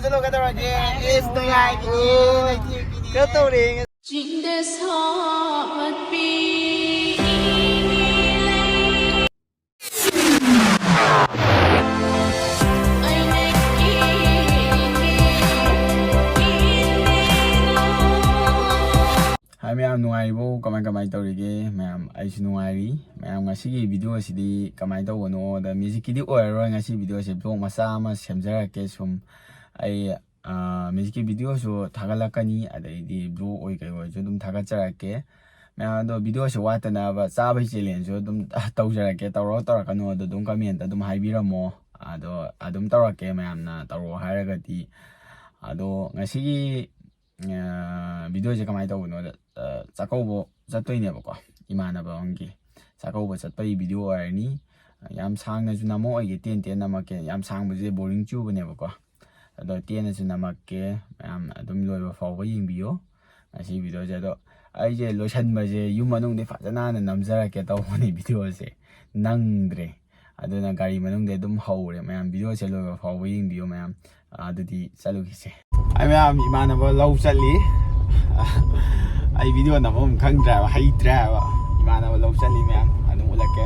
चलो कदरगे इस दुनिया की कतौरे Hai ma'am nuaibo kamai tawrige ma'am aisu nuairi ma'am ngasi video asidi kamai tawno da music di oiro ngasi video se blog masa ama semjarake sum ai music video so thagalakani adaidi blog oi kai oi dum thagajarake ma'am do video se watana ba sabai challenge so dum tawjarake tawrakano do dum comment dum haibiramo ado adum tawrake ma'am na tawro hairagati ado ngasi video je kamai tawno Sakaubo Zatoineboko, Imanaba Ongi, Sakaubo Satai video or any Yam sang as Namo, I get 10 Namake, Yam sang was a boring tube never. The 10 as Namake, I don't know for weighing bio. I see videos. I just lotion by the human de Fatanan and Namzara get out one video say Nangre. I don't know Gary Manung de Dum Hole, ma'am, videos a for weighing bio, ma'am. The Saluki. I am Imanaba Low Sally. Ai video na mo khang drive hay drive imana lo chali ma'am anu lake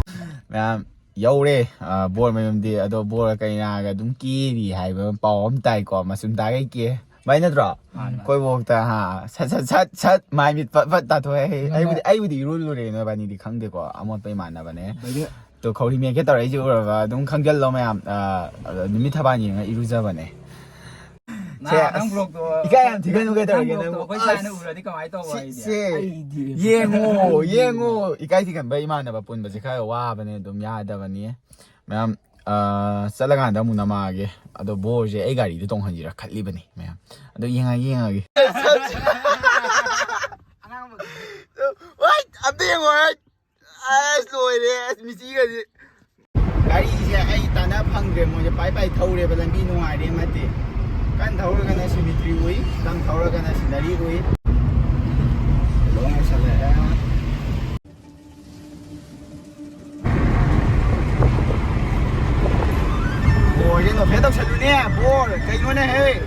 ma'am yaure bor ma'am di ado bor kai na ga dum ki ri hai ba pom tai ko ma sum ta kai ke mai na dro koi bok ta ha sat mai mit pat ta thoi ai budi ru re no ba ni di khang de ko amot pai man na ba ne to khori me ke ta rai ju ba dum khang jal lo ma'am nimi tha ba ni nga iru ja ba ne 이가야 디가누가 더라게는 예ngo 이가이 디간 바이마나 바뿐 바지 카요 와 바네 좀 야다바니 매am 살라간다 무나마게 아도 보제 에가리도 동한지라 칼리바니 매am 아도 잉하게 What? I'm doing what? Slowly, 미치가지 가리제 아이 따나 팡게 뭐제 빠이빠이 타우레 발람비 노아레 마테 Kan tauragan si Mitri Uy, kan tauragan si Dari Uy. Long salah. Oh, ini no pedok salunya, bor, kayak mana hei?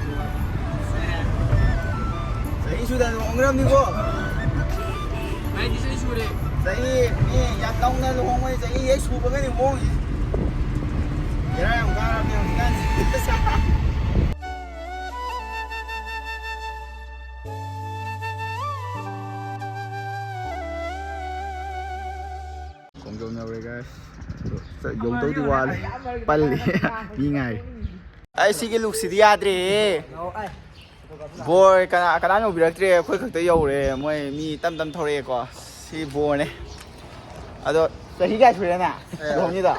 Saya sudah ngongram nih kok. Main di sini sudah. Saya ni yang tahu nak ngomong saya sudah begini ngomong. Kira yang karam yang kan. Dùng tối đi qua đi, bay đi, đi ngày. Ai xí cái lục xí đi ăn đi. Boy, cái nào cũng biết đi, khơi khơi tới dầu rồi, mới mi tâm tâm thôi rồi, xí boy này. À đó, cái cái chuyện này nè, đúng như đó.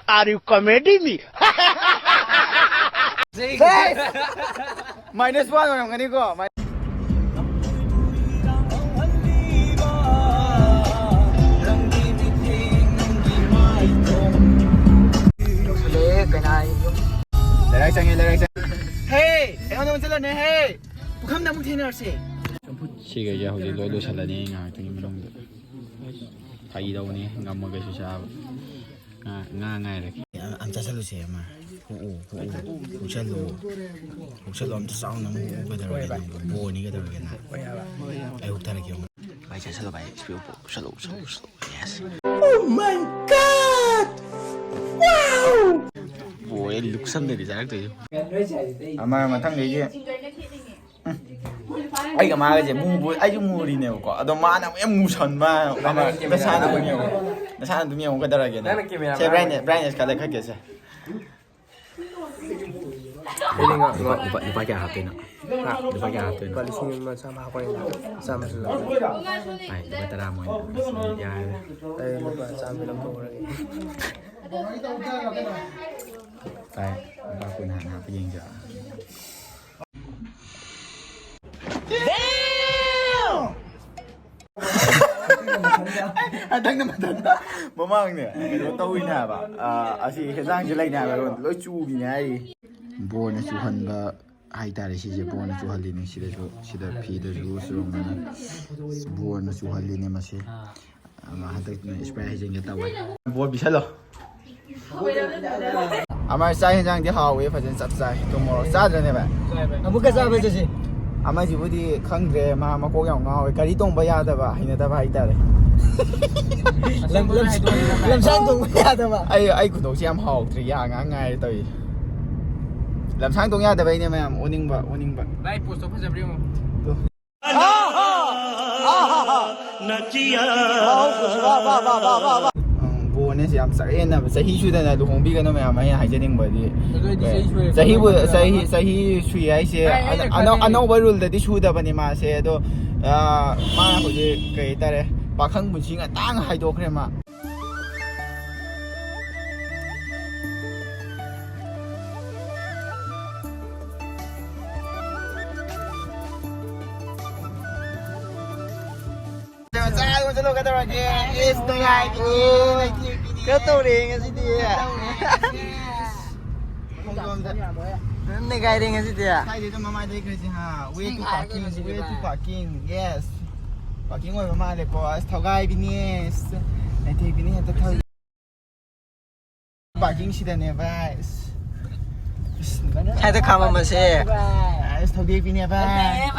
Are you comedy me? -1 orang kan ni kok. Hey, anh nói chuyện này hey, không nằm thế nào xí? Xí cái gì hồi giờ lôi xả này ngài từng mình đông được, thấy đâu nè, ngắm một cái xí sao, ngay đấy. Anh cha xả lôi xí mà, hú xả lôi anh ta sao nằm cái đó rồi, bố ní cái đó rồi nè, ai hú ta này kêu, bài cha xả lôi bài, xả lôi, yes. Oh my God, wow. Boy, look something is actually. Ama thằng này chứ. Ai cả mà cái gì mua ai cũng mua đi nè có. Đó mà nào em mua sần mà. Ama cái sao nó nhiều. Cái sao nó nhiều cái đó là cái này. Chơi brand cái này cái gì? Cái này nggak dipakai HP nak. Dipakai HP. Balik sini sama apa yang sama sudah. Ay, dipakai ramai. Ya. Lupa sambil nongkrong lagi. Đây, ba quân hàn hạp cái gì vậy? Đang nằm đần đó, bố mang nè, nó tôi nè bà, gì cái giang chỉ lấy nè bà luôn, lối chu gì này, bố nó chu hân bà, hai ta để xí bố nó chu hân lên xí đây phi đây chú xuống mà, bố nó chu hân lên mà xí, mà hai ta spray hay gì cái tao vậy, bố bị sao rồi? ꯑꯃ ꯆꯥꯛ ꯌꯦꯟꯖꯥꯡꯗꯤ ꯍꯥꯎꯋꯦ ꯐꯖꯅ ꯆꯞ ꯆꯥꯏ ꯇꯣꯃꯣꯔꯣ ꯆꯥꯗ꯭ꯔꯅꯦ ꯚꯥꯏ ꯑꯃꯨꯛꯀ ꯆꯥꯕ ꯆꯠꯁꯤ ꯑꯃꯁꯤꯕꯨꯗꯤ ꯈꯪꯗ꯭ꯔꯦ ꯃꯥ ꯃꯀꯣꯛ ꯌꯥꯝ ꯉꯥꯎꯋꯦ ꯒꯥꯔꯤ ꯇꯣꯡꯕ ꯌꯥꯗꯕ ꯍꯩꯅꯗꯕ ꯍꯥꯏꯇꯥꯔꯦ ꯂꯝꯁꯥꯡ ꯇꯣꯡꯕ ꯌꯥꯗꯕ ꯑꯩ ꯈꯨꯗꯣꯛꯁꯤ ꯌꯥꯝ ꯍꯥꯎꯇ꯭ꯔꯤ ꯌꯥ ꯉꯥꯡ ꯉꯥꯏꯔꯦ ꯇꯧꯔꯤ ꯂꯝꯁꯥꯡ ꯇꯣꯡ ꯌꯥꯗꯕꯩꯅꯦ ꯃꯌꯥꯝ ꯑꯣꯅꯤꯡꯕ ꯚꯥꯏ ꯄꯣꯁꯇꯣ ꯐꯖꯕ꯭ꯔ ꯌꯦꯡꯉꯣ ꯕꯣꯅꯦꯁꯦ ꯌꯥꯝ ꯆꯔꯦꯟꯅꯕ ꯆꯍꯤ ꯁꯨꯗꯅ ꯂꯨꯍꯣꯡꯕꯤꯒꯅꯨ ꯃꯌꯥꯝ ꯑꯩꯅ ꯍꯥꯏꯖꯅꯤꯡꯕꯗꯤ ꯆꯍꯤ ꯁꯨꯏ ꯍꯥꯏꯁꯦ ꯑꯅꯧꯕ ꯔꯨꯜꯗꯗꯤ ꯁꯨꯗꯕꯅꯤ ꯃꯥꯁꯦ ꯑꯗꯣ ꯃꯥꯅ ꯍꯧꯖꯤꯛ ꯀꯩ ꯍꯥꯏꯇꯥꯔꯦ ꯄꯥꯈꯪ ꯄꯨꯟꯁꯤ ꯉꯇꯥꯡ ꯍꯥꯏꯗꯣꯛꯈ꯭ꯔꯦ ꯃꯥ ꯇꯧꯔꯦ ꯉꯁꯤꯗꯤ ꯅꯩꯒꯥꯏꯔꯦ ꯉꯁꯤꯗꯤ ꯄꯥꯔꯀꯤꯡ ꯑꯣꯏꯕ ꯃꯥꯜꯂꯦꯀꯣ ꯑꯁ ꯊꯧꯒꯥꯏꯕꯤꯅꯦ ꯅꯩꯊꯦꯛꯄꯤꯅꯤ ꯍꯦꯛꯇ ꯄꯥꯔꯀꯤꯡꯁꯤꯗꯅꯦ ꯚꯥꯏ ꯁꯥꯏꯗ ꯈꯥꯝꯃꯝꯃꯁꯦ ꯑꯁ ꯊꯧꯗꯦꯛꯄꯤꯅꯦ ꯚꯥꯏ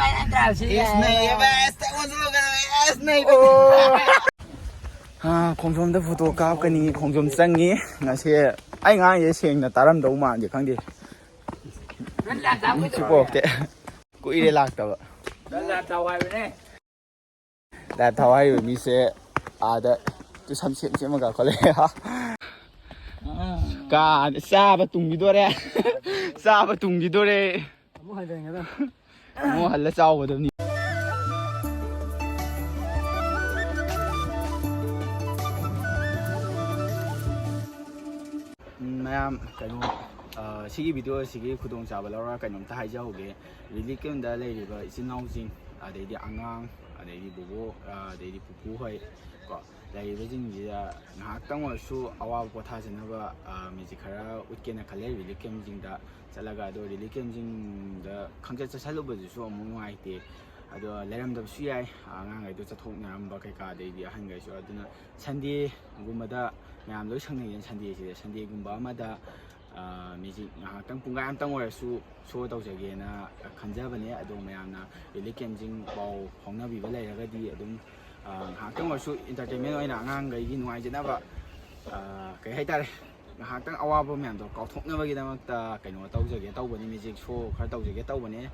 ꯈꯣꯡꯖꯣꯝꯗ ꯐꯣꯇꯣ ꯀꯥꯞꯀꯅꯤ ꯈꯣꯡꯖꯣꯝ ꯆꯪꯉꯤ ꯉꯁꯤ ꯑꯩ ꯉꯥꯡꯁꯦ ꯁꯦꯡꯅ ꯇꯥꯔꯝꯗꯧ ꯃꯥꯟꯗꯦ ꯈꯪꯗꯦ ꯄꯣꯛꯇꯦ ꯀꯨꯏꯔꯦ ꯂꯥꯛꯇꯕ ꯂꯥꯏꯞ ꯊꯥꯎ ꯍꯥꯏꯔꯤꯕ ꯃꯤꯁꯦ ꯑꯥꯗ ꯁꯝ ꯁꯦꯝꯃꯒ ꯈꯣꯠꯂꯛꯑꯦ ꯆꯥꯕ ꯇꯨꯡꯈꯤꯗꯣꯔꯦ ꯑꯃꯨꯛ ꯍꯜꯂ ꯆꯥꯎꯒꯗꯕꯅꯤ ꯃꯌꯥꯝ ꯀꯩꯅꯣ ꯁꯤꯒꯤ ꯚꯤꯗꯤꯑꯣ ꯑꯁꯤꯒꯤ ꯈꯨꯗꯣꯡꯆꯥꯕ ꯂꯧꯔꯒ ꯀꯩꯅꯣꯝꯇ ꯍꯥꯏꯖꯍꯧꯒꯦ ꯔꯤꯂꯤꯐ ꯀꯦꯝꯗ ꯂꯩꯔꯤꯕ ꯏꯆꯤꯜ ꯏꯅꯥꯎꯁꯤꯡ ꯑꯗꯩꯗꯤ ꯑꯉꯥꯡ ꯑꯗꯩꯗꯤ ꯕꯣꯕꯣꯛ ꯑꯗꯩꯗꯤ ꯄꯨꯄꯨ ꯍꯣꯏ ꯀꯣ ꯂꯩꯔꯤꯕꯁꯤꯡꯁꯤꯗ ꯉꯥꯏꯍꯥꯛꯇꯪ ꯑꯣꯏꯔꯁꯨ ꯑꯋꯥꯕ ꯄꯣꯊꯥꯖꯅꯕ ꯃꯦꯖꯤꯛ ꯈꯔ ꯎꯠꯀꯦꯅ ꯈꯜꯂꯦ ꯔꯤꯂꯤꯐ ꯀꯦꯝꯁꯤꯡꯗ ꯆꯠꯂꯒ ꯑꯗꯣ ꯔꯤꯂꯤꯐ ꯀꯦꯝꯁꯤꯡꯗ ꯈꯪꯆꯠ ꯆꯠꯁꯜꯂꯨꯕꯗꯨꯁꯨ ꯑꯃꯨꯛ ꯅꯨꯡꯉꯥꯏꯇꯦ ꯑꯗꯣ ꯂꯩꯔꯝꯗꯕꯁꯨ ꯌꯥꯏ ꯑꯉꯥꯡꯈꯩꯗꯣ ꯆꯠꯊꯣꯛꯅꯔꯝꯕ ꯀꯩꯀꯥ ꯑꯗꯩꯗꯤ ꯑꯍꯟꯈꯩꯁꯨ ꯑꯗꯨꯅ ꯁꯟꯗꯦꯒꯨꯝꯕꯗ ꯃꯌꯥꯝ ꯂꯣꯏ ꯁꯪꯅꯩꯌꯦ ꯁꯟꯗꯦꯒꯨꯝꯕ ꯑꯃꯗ ꯃꯦꯖꯤꯛ ꯉꯥꯏꯍꯥꯛꯇꯪ ꯄꯨꯡꯈꯥꯏ ꯑꯃꯇꯪ ꯑꯣꯏꯔꯁꯨ ꯁꯣ ꯇꯧꯖꯒꯦꯅ ꯈꯟꯖꯕꯅꯦ ꯑꯗꯣ ꯃꯌꯥꯝꯅ ꯔꯤꯂꯤꯐ ꯀꯦꯝꯁꯤꯡ ꯄꯥꯎ ꯐꯥꯎꯅꯕꯤꯕ ꯂꯩꯔꯒꯗꯤ ꯑꯗꯨꯝ ꯉꯥꯏꯍꯥꯛꯇꯪ ꯑꯣꯏꯔꯁꯨ ꯏꯟꯇꯔꯇꯦꯟꯃꯦꯟ ꯑꯣꯏꯅ ꯑꯉꯥꯡꯈꯩꯒꯤ ꯅꯨꯡꯉꯥꯏꯖꯅꯕ ꯀꯩ ꯍꯥꯏꯇꯥꯔꯦ ꯉꯥꯏꯍꯥꯛꯇꯪ ꯑꯋꯥꯕ ꯃꯌꯥꯝꯗꯣ ꯀꯥꯎꯊꯣꯛꯅꯕꯒꯤꯗꯃꯛꯇ ꯀꯩꯅꯣ ꯇꯧꯖꯒꯦ ꯇꯧꯕꯅꯤ ꯃꯦꯖꯤꯛ ꯁꯣ ꯈꯔ ꯇꯧꯖꯒꯦ ꯇꯧꯕꯅꯦ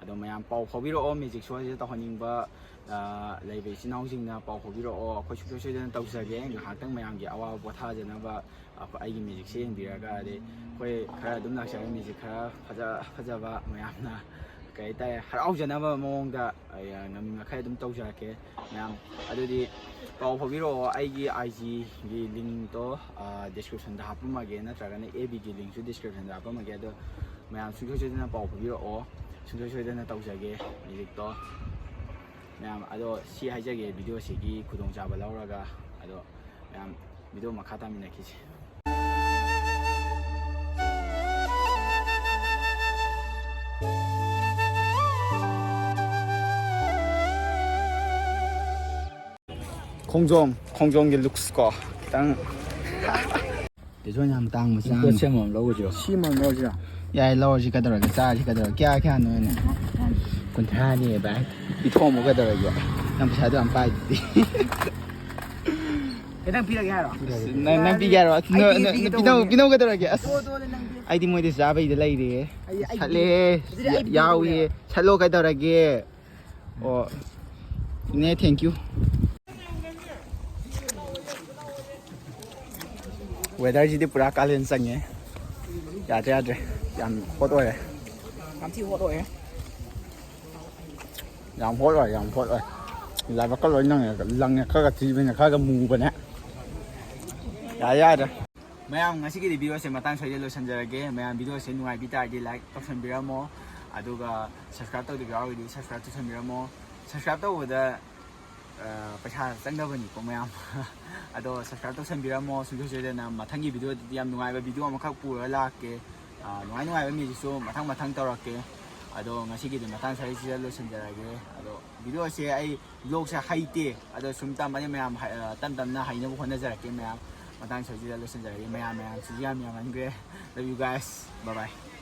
ꯑꯗꯣ ꯃꯌꯥꯝ ꯄꯥꯎ ꯐꯥꯎꯕꯤꯔꯛꯑꯣ ꯃꯦꯖꯤꯛ ꯁꯣꯁꯤꯗ ꯇꯧꯍꯟꯅꯤꯡꯕ ꯂꯩꯕ ꯏꯆꯤꯜ ꯏꯅꯥꯎꯁꯤꯡꯅ ꯄꯥꯎ ꯐꯥꯎꯕꯤꯔꯛꯑꯣ ꯑꯩꯈꯣই ꯁꯨꯡꯁꯣꯏ ꯁꯣꯏꯗꯅ ꯇꯧꯖꯒꯦ ꯉꯥꯏꯍꯥꯛꯇꯪ ꯃꯌꯥꯝꯒꯤ ꯑꯋꯥꯕ ꯄꯣꯊꯥꯖꯅꯕ ꯑꯩꯒꯤ ꯃꯦꯖꯤꯛꯁꯦ ꯌꯦꯡꯕꯤꯔꯒ ꯑꯗꯩ ꯑꯩꯈꯣꯏ ꯈꯔ ꯑꯗꯨꯝ ꯂꯥꯛꯆꯔꯒ ꯃꯦꯖꯤꯛ ꯈꯔ ꯐꯖꯕ ꯃꯌꯥꯝꯅ ꯀꯩ ꯍꯥꯏꯇꯥꯔꯦ ꯍꯔꯥꯎꯖꯅꯕ ꯃꯑꯣꯡꯗ ꯉꯝꯃꯤꯉꯩ ꯑꯗꯨꯝ ꯇꯧꯖꯔꯛꯀꯦ ꯃꯌꯥꯝ ꯑꯗꯨꯗꯤ ꯄꯥꯎ ꯐꯥꯎꯕꯤꯔꯛꯑꯣ ꯑꯩꯒꯤ IGꯒꯤ ꯂꯤꯡꯛꯇꯣ ꯗꯤꯁꯀ꯭ꯔꯤꯞꯁꯟꯗ ꯍꯥꯞꯄꯝꯃꯒꯦ ꯅꯠꯇ꯭ꯔꯒꯅ FBꯒꯤ ꯂꯤꯡꯛꯁꯨ ꯗꯤꯁꯀ꯭ꯔꯤꯞꯁꯟꯗ ꯍꯥꯞꯄꯝꯃꯒꯦ ꯑꯗꯣ ꯃꯌꯥꯝ ꯁꯨꯡꯁꯣꯏ ꯁꯣꯏꯗꯅ ꯄꯥꯎ ꯐꯥꯎꯕꯤꯔꯛꯑꯣ ꯁꯨꯡꯁꯣꯏ ꯁꯣꯏꯗꯅ ꯇꯧꯖꯒꯦ ꯃꯦꯖꯤꯛꯇꯣ ꯃꯌꯥꯝ ꯑꯗꯣ ꯁꯤ ꯍꯥꯏꯖꯒꯦ ꯚꯤꯗꯤꯑꯣꯁꯤꯒꯤ ꯈꯨꯗꯣꯡꯆꯥꯕ ꯂꯧꯔꯒ ꯑꯗꯣ ꯃꯌꯥꯝ ꯚꯤꯗꯤꯑꯣ ꯃꯈꯥ ꯇꯥꯃꯤꯟꯅꯈꯤꯁꯤ ꯈꯣꯡꯖꯣꯝꯒꯤ ꯂꯨꯛꯁ ꯀꯣ ꯈꯤꯇꯪ ꯌꯥꯝ ꯇꯥꯡꯕ ꯁꯦꯝ ꯑꯃ ꯂꯧꯕꯁꯤꯔꯣ ꯁꯤꯃ ꯂꯧꯔꯁꯤꯔꯣ ꯌꯥꯏ ꯂꯧꯔꯁꯤ ꯀꯩꯗꯧꯔꯒꯦ ꯆꯥꯔꯁꯤ ꯀꯩꯗꯧꯔꯒꯦ ꯀꯌꯥꯅꯣꯅꯦ 30ꯅꯦ ꯚꯥꯏ ꯄꯤꯊꯣꯛꯑꯝꯃꯨ ꯀꯩꯗꯧꯔꯒꯦ ꯅꯪ ꯄꯩꯁꯥꯗꯣ ꯌꯥꯝ ꯄꯥꯏꯗꯨꯗꯤ ꯅꯪ ꯄꯤꯔꯒꯦ ꯍꯥꯏꯔꯣ ꯅꯪ ꯄꯤꯒꯦ ꯍꯥꯏꯔꯣ ꯄꯤꯅꯧ ꯀꯩꯗꯧꯔꯒꯦ ꯑꯁ ꯑꯩꯗꯤ ꯃꯣꯏꯗ ꯆꯥꯕꯩꯗ ꯂꯩꯔꯦ ꯁꯠꯂꯦꯍꯦ ꯌꯥꯎꯏꯍꯦ ꯁꯠꯂꯣ ꯀꯩꯗꯧꯔꯒꯦ ꯑꯣ ꯏꯅꯦ ꯊꯦꯡꯀ꯭ꯌꯨ ꯋꯦꯗꯔꯁꯤꯗꯤ ꯄꯨꯔꯥ ꯀꯥꯂꯦꯟ ꯆꯪꯉꯦ ꯌꯥꯗ꯭ꯔꯦ ꯌꯥꯝ ꯍꯣꯠ ꯑꯣꯏꯔꯦ ꯌꯥꯝ ꯊꯤ ꯍꯣꯠ ꯑꯣꯏꯌꯦ ꯌꯥꯝ ꯍꯣꯠ ꯑꯣꯏ ꯂꯥꯏꯕꯛꯀ ꯂꯣꯏ ꯂꯪꯉꯦ ꯈꯔꯒ ꯊꯤꯕꯅꯦ ꯈꯔꯒ ꯃꯨꯕꯅꯦ ꯌꯥꯗ꯭ꯔꯦ ꯃꯌꯥꯝ ꯉꯁꯤꯒꯤꯗꯤ ꯚꯤꯗꯤꯑꯣꯁꯦ ꯃꯇꯥꯡ ꯁ꯭ꯋꯥꯏꯗ ꯂꯣꯏꯁꯤꯟꯖꯔꯒꯦ ꯃꯌꯥꯝ ꯚꯤꯗꯤꯑꯣꯁꯦ ꯅꯨꯡꯉꯥꯏꯕꯤ ꯇꯥꯔꯗꯤ ꯂꯥꯏꯛ ꯇꯧꯁꯟꯕꯤꯔꯝꯃꯣ ꯑꯗꯨꯒ ꯁꯕꯁꯀ꯭ꯔꯥꯏꯕ ꯇꯧꯗꯕ ꯌꯥꯎꯔꯒꯗꯤ ꯁꯕꯁꯀ꯭ꯔꯥꯏꯕ ꯇꯧꯁꯟꯕꯤꯔꯝꯃꯣ ꯁꯕꯁꯀ꯭ꯔꯥꯏꯕ ꯇꯧꯕꯗ ꯄꯩꯁꯥ ꯆꯪꯗꯕꯅꯤꯀꯣ ꯃꯌꯥꯝ ꯑꯗꯣ ꯁꯕꯁꯀ꯭ꯔꯥꯏꯕ ꯇꯧꯁꯟꯕꯤꯔꯝꯃꯣ ꯁꯨꯡꯁꯣꯏ ꯁꯣꯏꯗꯅ ꯃꯊꯪꯒꯤ ꯚꯤꯗꯤꯑꯣꯗꯗꯤ ꯌꯥꯝ ꯅꯨꯡꯉꯥꯏꯕ ꯚꯤꯗꯤꯑꯣ ꯑꯃꯈꯛ ꯄꯨꯔꯒ ꯂꯥꯛꯀꯦ ꯅꯨꯡꯉꯥꯏꯕ ꯃꯦꯖꯤꯛꯁꯨ ꯃꯊꯪ ꯇꯧꯔꯛꯀꯦ ꯑꯗꯣ ꯉꯁꯤꯒꯤꯗꯤ ꯃꯇꯥꯡ ꯁ꯭ꯋꯥꯏꯁꯤꯗ ꯂꯣꯏꯁꯤꯟꯖꯔꯒꯦ ꯑꯗꯣ ꯚꯤꯗꯤꯑꯣꯁꯦ ꯑꯩ ꯕ꯭ꯂꯣꯛꯁꯦ ꯍꯩꯇꯦ ꯑꯗꯣ ꯁꯨꯝ ꯇꯝꯕꯅꯤ ꯃꯌꯥꯝ ꯇꯞꯅ ꯍꯩꯅꯕ ꯍꯣꯠꯅꯖꯔꯛꯀꯦ ꯃꯌꯥꯝ ꯃꯇꯥꯡ ꯁꯣꯏꯁꯤꯗ ꯂꯣꯏꯁꯤꯟꯖꯔꯒꯦ ꯃꯌꯥꯝ ꯁꯤꯁꯨ ꯌꯥꯝ ꯌꯥꯝꯃꯟꯈ꯭ꯔꯦ love you guys bye bye